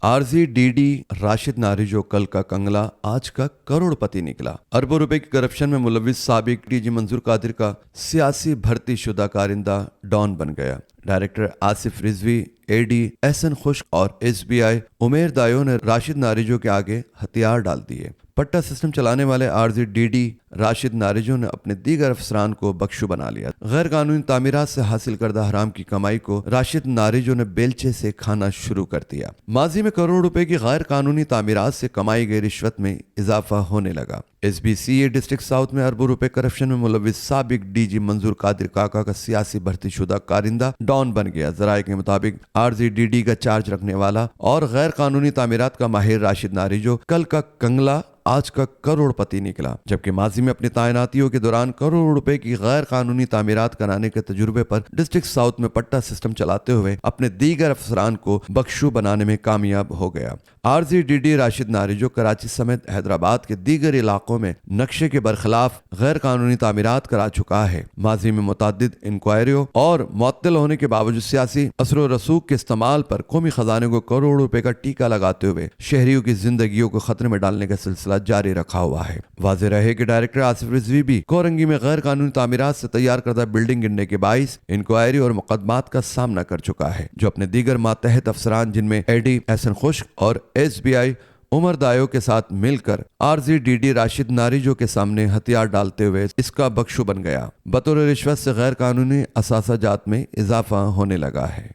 RG DD Rashid Narejo कल का कंगला आज का करोड़पति निकला। अरबों रुपए की करप्शन में मुलविस साबिक डीजी मंजूर कादिर का सियासी भर्ती शुदा कारिंदा डॉन बन गया। डायरेक्टर आसिफ रिजवी, एडी एहसन खुश और एसबीआई उमेर दायो ने राशिद नारिजो के आगे हथियार डाल दिए। पट्टा सिस्टम चलाने वाले आरजी डीडी राशिद नारिजो ने अपने दीगर अफसरान को बख्शू बना लिया। गैर कानूनी तामीरात से हासिल करदा हराम की कमाई को राशिद नारिजो ने बेलचे से खाना शुरू कर दिया। माजी में करोड़ रुपए की गैर कानूनी तामीरात से कमाई गई रिश्वत में इजाफा होने लगा। SBCA डिस्ट्रिक्ट साउथ में अरबों रुपए करप्शन में मुलविस साबिक डीजी मंजूर कादिर काका का सियासी भर्ती शुदा कारिंदा डॉन बन गया। जराये के मुताबिक आरजी डीडी का चार्ज रखने वाला और गैर कानूनी तामीरात का माहिर राशिद नारिजो कल का कंगला आज का करोड़पति निकला, जबकि माजी में अपनी तैनातियों के दौरान करोड़ रुपए की गैर कानूनी तामीरात कराने के तजुर्बे पर डिस्ट्रिक्ट साउथ में पट्टा सिस्टम चलाते हुए अपने दीगर अफसरान को बख्शू बनाने में कामयाब हो गया। आरजी डीडी राशिद नारिजो कराची समेत हैदराबाद के दीगर इलाकों में नक्शे के बरखिलाफ गैर कानूनी तामीरात करा चुका है। माजी में मुतअद्दिद इंक्वायरियों और मुअत्तल होने के बावजूद सियासी असर रसूख के इस्तेमाल पर कौमी खजाने को करोड़ रुपए का टीका लगाते हुए शहरियों की जिंदगियों को खतरे में डालने का सिलसिला जारी रखा हुआ है। वाज़ेह रहे कि डायरेक्टर आसिफ रिजवी भी कोरंगी में गैर कानूनी तामीरात से तैयार करदा बिल्डिंग गिरने के बाइस इंक्वायरी और मुकदमात का सामना कर चुका है, जो अपने दीगर मातहत अफसरान जिनमें एडी एहसन खुश और SBI उमर दायो के साथ मिलकर आरजी डीडी राशिद नारिजो के सामने हथियार डालते हुए इसका बख्शू बन गया। बतौर रिश्वत से गैर कानूनी असासाजात में इजाफा होने लगा है।